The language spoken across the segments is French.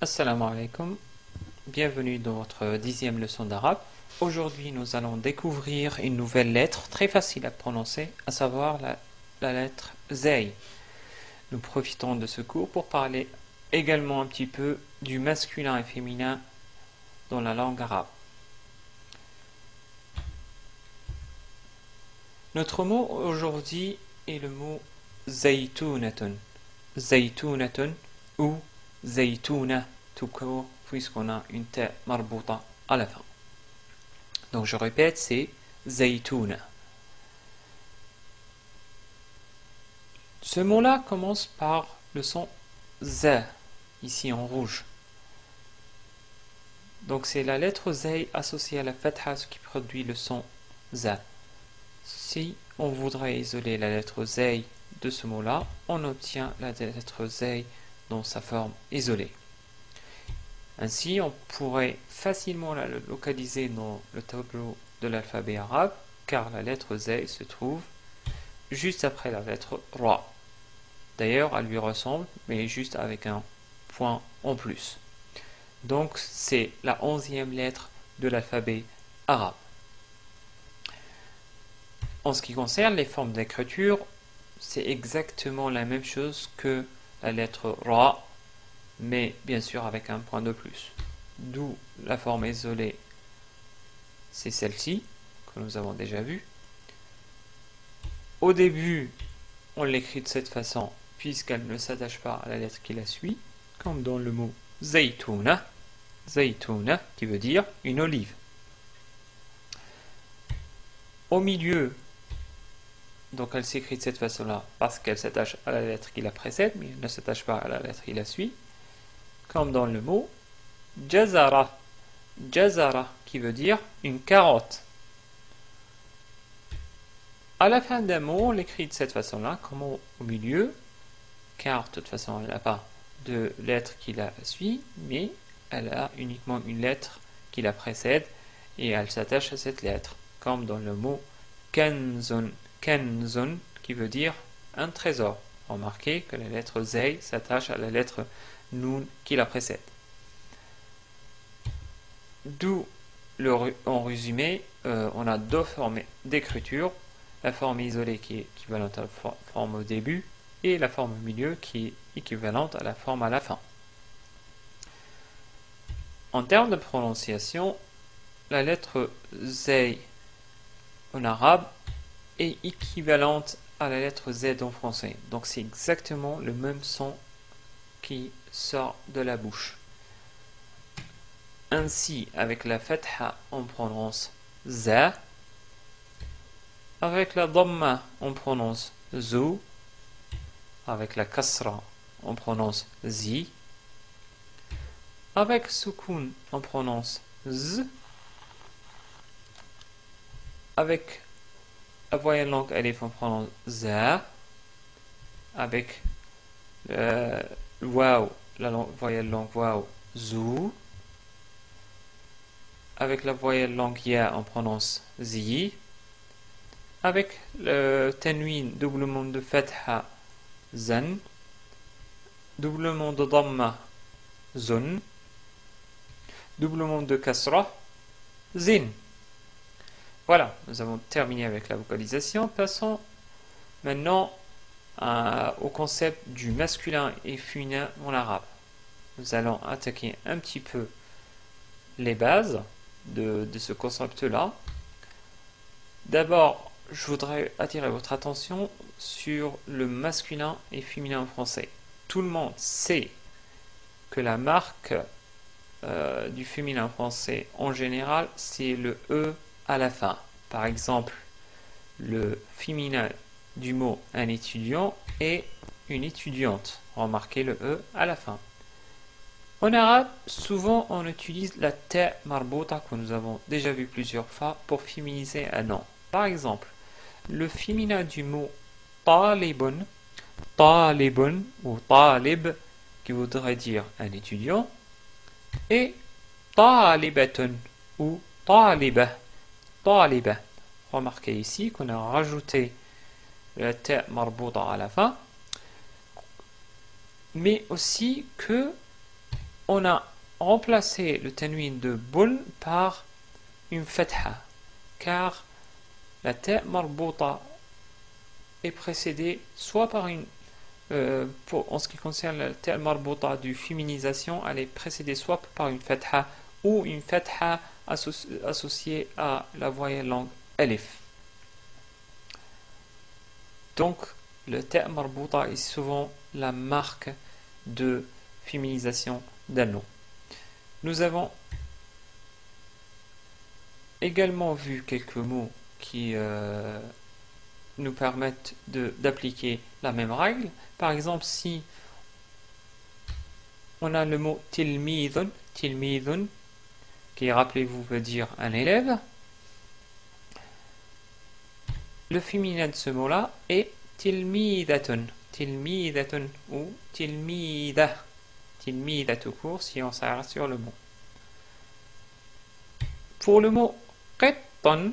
Assalamu alaikum, bienvenue dans votre 10e leçon d'arabe. Aujourd'hui, nous allons découvrir une nouvelle lettre très facile à prononcer, à savoir la lettre Zay. Nous profitons de ce cours pour parler également un petit peu du masculin et féminin dans la langue arabe. Notre mot aujourd'hui est le mot zaytunatun. Zaytunatun ou zaytuna tout court, puisqu'on a une ta marbuta à la fin. Donc je répète, c'est zaytuna. Ce mot-là commence par le son z, ici en rouge. Donc c'est la lettre zay associée à la fatha, ce qui produit le son z. Si on voudrait isoler la lettre zay de ce mot-là, on obtient la lettre zay dans sa forme isolée. Ainsi, on pourrait facilement la localiser dans le tableau de l'alphabet arabe, car la lettre zay se trouve juste après la lettre ra. D'ailleurs, elle lui ressemble, mais juste avec un point en plus. Donc, c'est la 11e lettre de l'alphabet arabe. En ce qui concerne les formes d'écriture, c'est exactement la même chose que la lettre ra, mais bien sûr avec un point de plus. D'où la forme isolée, c'est celle-ci, que nous avons déjà vue. Au début, on l'écrit de cette façon, puisqu'elle ne s'attache pas à la lettre qui la suit, comme dans le mot zaytuna, zaytuna qui veut dire une olive. Au milieu, donc elle s'écrit de cette façon-là, parce qu'elle s'attache à la lettre qui la précède, mais elle ne s'attache pas à la lettre qui la suit, comme dans le mot jazara, jazara qui veut dire une carotte. À la fin d'un mot, on l'écrit de cette façon-là, comme au milieu, car de toute façon, elle n'a pas de lettre qui la suit, mais elle a uniquement une lettre qui la précède et elle s'attache à cette lettre, comme dans le mot kanzun, kanzun qui veut dire un trésor. Remarquez que la lettre zay s'attache à la lettre nun qui la précède. D'où, en résumé, on a deux formes d'écriture. La forme isolée qui est équivalente à la forme au début et la forme au milieu qui est équivalente à la forme à la fin. En termes de prononciation, la lettre zay en arabe est équivalente à la lettre z en français. Donc c'est exactement le même son qui sort de la bouche. Ainsi, avec la fatha, on prononce za. Avec la dhamma, on prononce zou. Avec la kasra, on prononce zi. Avec soukoun, on prononce z. Avec la voyelle longue alif, on prononce za. Avec le waw, la voyelle longue waw, zou. Avec la voyelle longue ya, on prononce zi. Avec le tanwin, doublement de fatha, zan. Doublement de dhamma, zun. Doublement de kasra, zin. Voilà, nous avons terminé avec la vocalisation. Passons maintenant au concept du masculin et féminin en arabe. Nous allons attaquer un petit peu les bases de ce concept-là. D'abord, je voudrais attirer votre attention sur le masculin et féminin en français. Tout le monde sait que la marque du féminin français en général, c'est le E à la fin. Par exemple, le féminin du mot un étudiant est une étudiante. Remarquez le E à la fin. En arabe, souvent on utilise la ta marbuta que nous avons déjà vu plusieurs fois pour féminiser un nom. Par exemple, le féminin du mot talibun, talibun ou talib qui voudrait dire un étudiant, et talibatun ou talibah, talibah. Remarquez ici qu'on a rajouté la ta marbuta à la fin, mais aussi que on a remplacé le tanwin de bun par une fatha, car la ta marbouta est précédée soit par une en ce qui concerne la ta marbouta du féminisation, elle est précédée soit par une fatha ou une fatha associée à la voyelle langue alif. Donc le ta marbouta est souvent la marque de féminisation d'un nom. Nous avons également vu quelques mots qui nous permettent d'appliquer la même règle. Par exemple, si on a le mot tilmidun, qui, rappelez-vous, veut dire un élève, le féminin de ce mot-là est tilmidatun, ou tilmida tout court si on s'arrête sur le mot. Pour le mot qittan,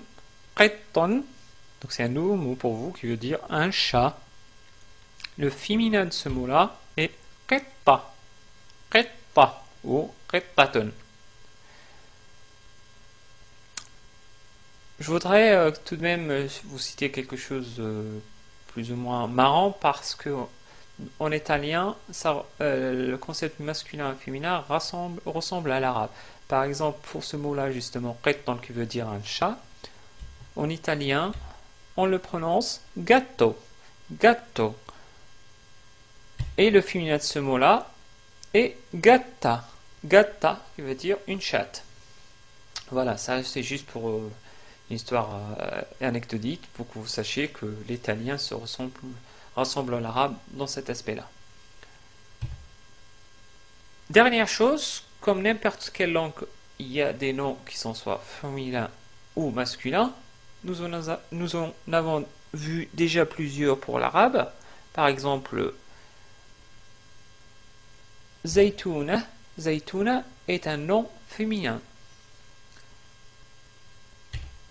donc c'est un nouveau mot pour vous qui veut dire un chat. Le féminin de ce mot-là est qitta ou qittatun. Je voudrais tout de même vous citer quelque chose plus ou moins marrant parce que en italien, le concept masculin et féminin ressemble à l'arabe. Par exemple, pour ce mot-là, justement, qittan qui veut dire un chat, en italien, on le prononce gatto. Et le féminin de ce mot-là est gatta. Gatta qui veut dire une chatte. Voilà, ça c'est juste pour une histoire anecdotique pour que vous sachiez que l'italien se ressemble à l'arabe dans cet aspect-là. Dernière chose, comme n'importe quelle langue, il y a des noms qui sont soit féminins ou masculins. Nous en avons vu déjà plusieurs pour l'arabe. Par exemple, Zaytouna est un nom féminin.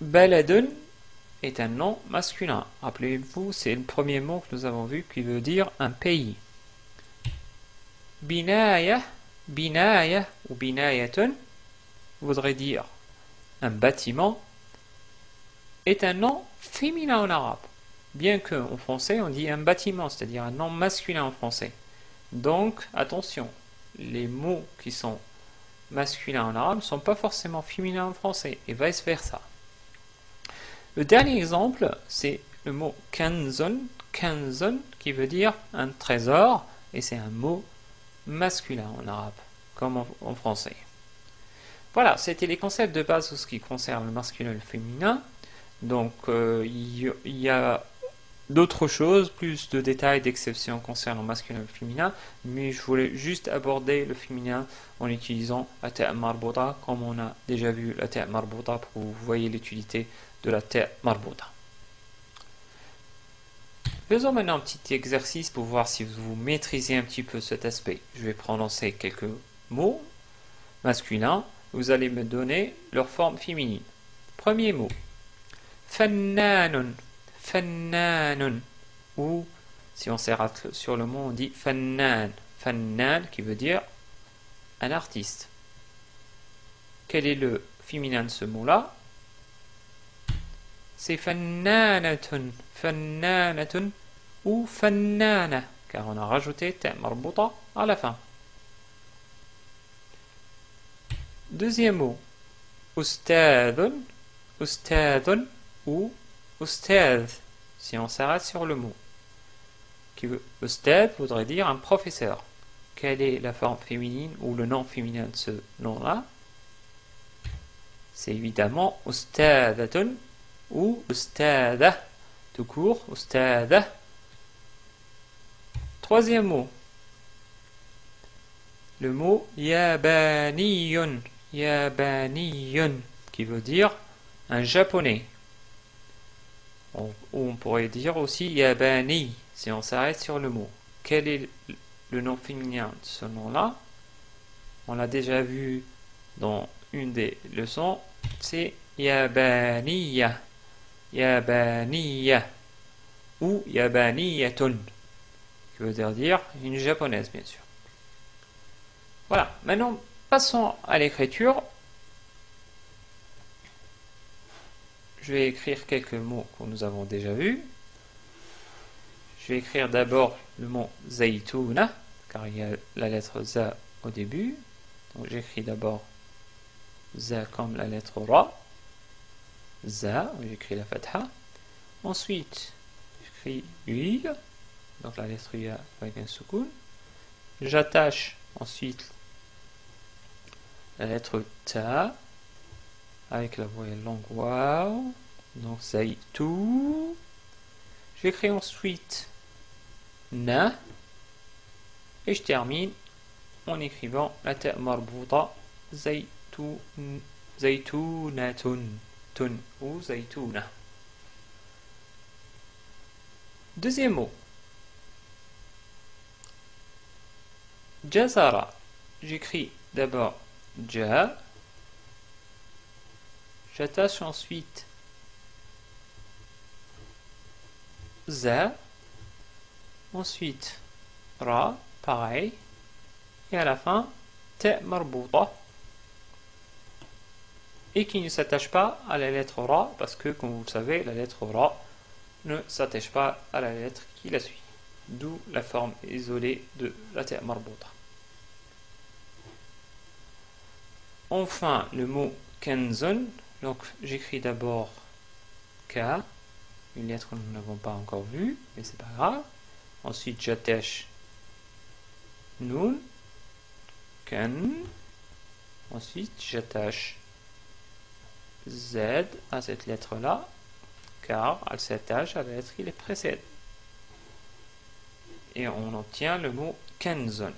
Baladun est un nom masculin. Rappelez-vous, c'est le premier mot que nous avons vu qui veut dire un pays. Binaya ou binayatun voudrait dire un bâtiment, est un nom féminin en arabe. Bien qu'en français on dit un bâtiment, c'est-à-dire un nom masculin en français. Donc attention, les mots qui sont masculins en arabe ne sont pas forcément féminins en français et vice versa. Le dernier exemple, c'est le mot kanzun qui veut dire un trésor et c'est un mot masculin en arabe, comme en français. Voilà, c'était les concepts de base en ce qui concerne le masculin et le féminin. Donc, il y a d'autres choses, plus de détails, d'exceptions concernant le masculin et le féminin, mais je voulais juste aborder le féminin en utilisant la ta' marbouta, comme on a déjà vu la ta' marbouta, pour que vous voyez l'utilité de la ta' marbouta. Faisons maintenant un petit exercice pour voir si vous maîtrisez un petit peu cet aspect. Je vais prononcer quelques mots masculins. Vous allez me donner leur forme féminine. Premier mot. Fannanun. Ou, si on s'arrête sur le mot, on dit fannan. Fannan qui veut dire un artiste. Quel est le féminin de ce mot-là? C'est fannanatun ou fannana, car on a rajouté ta' marbouta à la fin. Deuxième mot, ustadun ou ustad, si on s'arrête sur le mot. Ustad voudrait dire un professeur. Quelle est la forme féminine ou le nom féminin de ce nom-là? C'est évidemment ustadatun ou ustada, tout court, ustada. Troisième mot, le mot yabaniyun, qui veut dire un japonais. Ou on pourrait dire aussi yabani, si on s'arrête sur le mot. Quel est le nom féminin de ce nom-là? On l'a déjà vu dans une des leçons, c'est yabaniya ou yabaniyatun, qui veut dire une japonaise, bien sûr. Voilà, maintenant passons à l'écriture. Je vais écrire quelques mots que nous avons déjà vus. Je vais écrire d'abord le mot zaytouna, car il y a la lettre za au début. Donc j'écris d'abord za comme la lettre ra. Za, j'écris la fatha. Ensuite, j'écris ui, donc la lettre ya avec un soukoun. J'attache ensuite la lettre ta avec la voyelle longue waouh, donc zaytou. J'écris ensuite na et je termine en écrivant la ta marbouta zaytounatun tun ou zaytouna. Deuxième mot. Jazara. J'écris d'abord ja. J'attache ensuite za. Ensuite ra, pareil. Et à la fin, ta marbouta. Et qui ne s'attache pas à la lettre ra, parce que, comme vous le savez, la lettre ra ne s'attache pas à la lettre qui la suit. D'où la forme isolée de la ta marbouta. Enfin, le mot kanzun. Donc, j'écris d'abord K, une lettre que nous n'avons pas encore vue, mais c'est pas grave. Ensuite, j'attache Nun, Kan. Ensuite, j'attache Z à cette lettre-là, car elle s'attache à la lettre qui les précède. Et on obtient le mot Kanzun.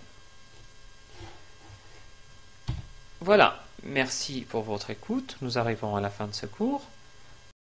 Voilà, merci pour votre écoute. Nous arrivons à la fin de ce cours.